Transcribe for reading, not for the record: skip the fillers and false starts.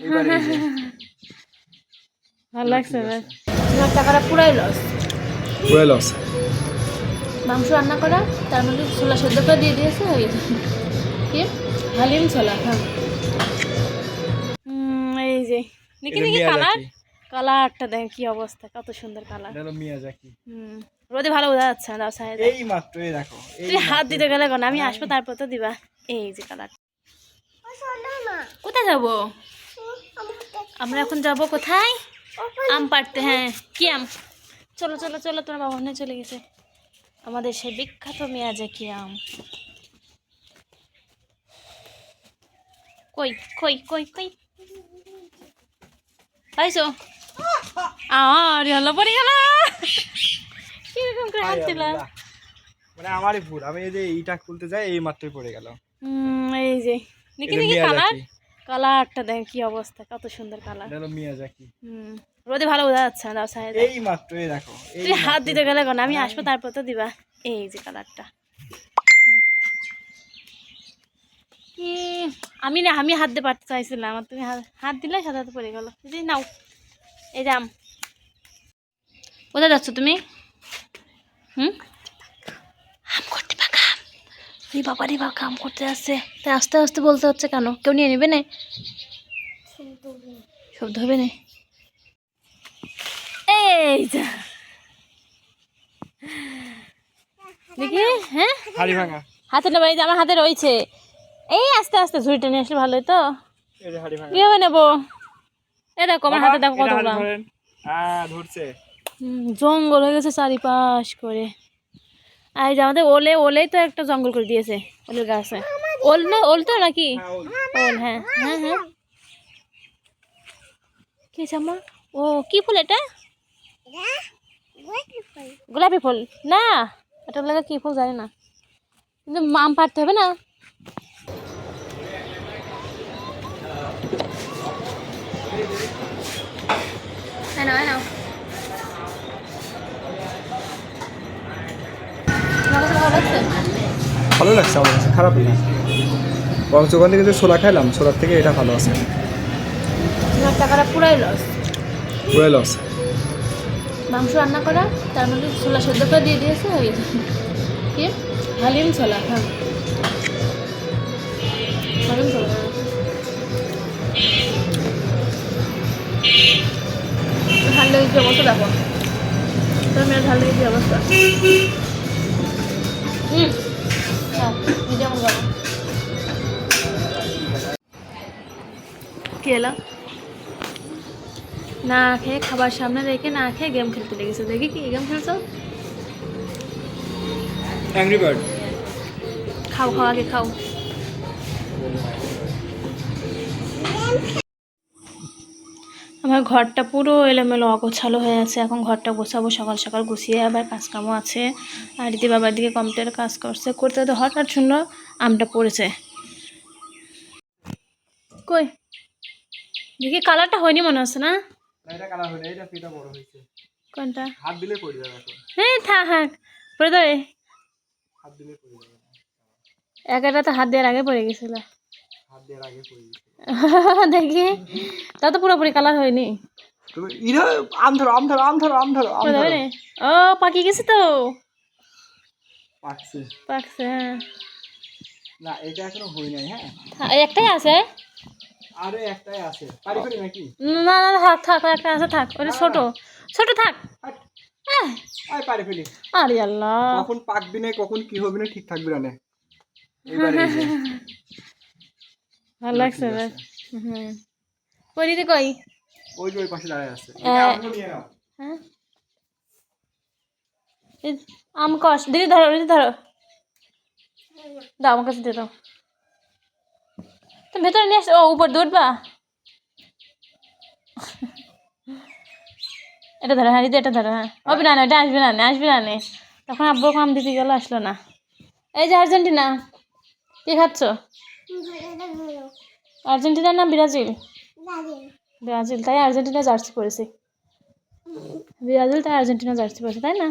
এবারে এই যে ভালো লাগছে ঠিক এবার আছে। তোমার টাকাটা পুরাই লস। পুরো লস। মাংস রান্না করা তার মধ্যে ছোলা সেদ্ধ করে দিয়ে দিয়েছে হয়ে গেছে। কি হালিম ছোলা, হ্যাঁ। এই যে দেখি এটা দেখি কালার, মিয়াজাকি। কালারটা দেখ কি অবস্থা, কত সুন্দর কালার। এটা হলো মিয়াজাকি। রোদে ভালো বোঝা যাচ্ছে না, দাও সাইড এই মাত্র এই দেখো। তুই হাত দিতে গেলে কোন আমি আসবো তারপর তো দিবা। এই যে কালার, কোথায় যাবো আমরা এখন, যাব কোথায়? আম পাড়তে। হ্যাঁ, কি আম? চলো চলো চলো, তোমার বাবা নিয়ে চলে গেছে আমাদের সেই বিখ্যাত মিয়াজাকি আম। কই কই কই কই পাইছো? আর হলো পড়ে গেল, কিরকম করে হাঁটছিল। মানে আমারই ভুল, আমি এই যে এইটা খুলতে যাই এই মাত্রই পড়ে গেল। এই যে দেখি এটা দেখি কালার, মিয়াজাকি। কালারটা দেখ কি অবস্থা, কত সুন্দর কালার। এটা হলো মিয়াজাকি। রোদে ভালো বোঝা যাচ্ছে না, দাও সাইড এই মাত্র এই দেখো। তুই হাত দিতে গেলে কোন আমি আসবো তারপর তো দিবা। এই যে কালারটা, কি আমি না, আমি হাত দিয়ে পারতে চাইছিলাম আর তুমি হাত দিলে সাথে সাথে পড়ে গেল। দিদি নাও, এই যে আম। কোথায় যাচ্ছ তুমি? আম করতে বা কাম, রে বাবা রে বাবা, কাম করতে আসছে তাই আস্তে আস্তে বলতে হচ্ছে কেন? কেউ নিয়ে নেবে না, শব্দ হবে না। এই যা দেখি, হ্যাঁ হাড়ি ভাঙা। হাতে নেবো, এই যে আমার হাতে রয়েছে। এই আস্তে আস্তে ঝুড়িটা নিয়ে আসলে ভালোই তো। এই যে হাড়ি ভাঙা। কিভাবে নেবো? এ দেখো আমার হাতে দেখো কত গ্রাম। হ্যাঁ ধরছে। জঙ্গল হয়ে গেছে চারিপাশ করে। আর এই যে আমাদের ওলে, ওলেই তো একটা জঙ্গল করে দিয়েছে, ওলের গাছে। ওল না, ওল তো নাকি? ওল, হ্যাঁ হ্যাঁ হ্যাঁ। কি জামা? ও কি ফুল এটা? গোলাপি ফুল না, এটা লাগে কি ফুল জানি না, কিন্তু আম পাড়তে হবে না। ভালো লাগছে আমার কাছে, খারাপ না। বরঞ্চ ওখান থেকে যে ছোলা খাইলাম, ছোলার থেকে এটা ভালো আছে। তোমার টাকাটা পুরাই লস। পুরো লস। মাংস রান্না করা তার মধ্যে ছোলা সেদ্ধ করে দিয়ে দিয়েছে হয়ে গেছে। কি হালিম ছোলা, হ্যাঁ হালিম ছোলা। ঝাল লেগে কি অবস্থা দেখো, তোর মেয়ের ঝাল লেগে কি অবস্থা। যেমন যাবো কি এলো, না খেয়ে খাবার সামনে রেখে না খেয়ে গেম খেলতে লেগেছে। দেখি কি গেম খেলছো? Angry bird. খাও খাও আগে খাও। আমার ঘরটা পুরো এলোমেলো অগোছালো হয়ে আছে, এখন ঘরটা গোছাবো সকাল সকাল, গুছিয়ে আবার কাজকামও আছে। আর দিদি বাবার দিকে কম্পিউটারে কাজ করছে, করতে করতে হঠাৎ শুনলো আমটা পড়েছে। কই দেখি, কালারটা হয়নি মনে হচ্ছে না। এটা কালার হয়নি, এটা ফিটা বড় হয়েছে। কোনটা? হাত দিলে পড়ে যাবে এখন। হ্যাঁ থাক পড়ে দেবে, হাত দিলে পড়ে যাবে। একটা তো হাত দেওয়ার আগে পড়ে গেছিল। হাত দেওয়ার আগে পড়ে গেছে। দেখি তা তো পুরোপুরি কালার হয়নি। তুমি ইরা আম ধরো, আম ধরো, আম ধরো, আম ধরো, আম পড়ে ধরো। যাবে না। ও পাকি গেছে তো, পাকছে। পাকছে হ্যাঁ। না এটা এখনো হই নাই। হ্যাঁ একটাই আছে, আরে একটাই আছে। পারি করি নাকি? না না থাক থাক, একটা আছে থাক, ওটা ছোট ছোট থাক। আয় পারি ফেলি। আরে আল্লাহ, কখন পাকবি না, কখন কি হবে না ঠিক থাকবে না। এবারে এই যে ভালো লাগছে এবার। কই দিদি কই? ওই যে ওই পাশে দাঁড়ায় আছে। হ্যাঁ আম কষ, দিদি ধরো, দিদি ধরো, দাও আমার কাছে দিয়ে দাও। তুমি ভেতরে নিয়ে আসো, ও উপর দৌড়বা। এটা ধরো, হ্যাঁ দিদি এটা ধরো, হ্যাঁ হবে না, এটা আসবে না, আসবে না। তখন আব্বু আম দিতে গেল, আসলো না। এই যে আর্জেন্টিনা, কি খাচ্ছ? আর্জেন্টিনা না ব্রাজিল? ব্রাজিল, তাই আর্জেন্টিনা জার্সি পরেছে। ব্রাজিল তাই আর্জেন্টিনা জার্সি পরেছে, তাই না?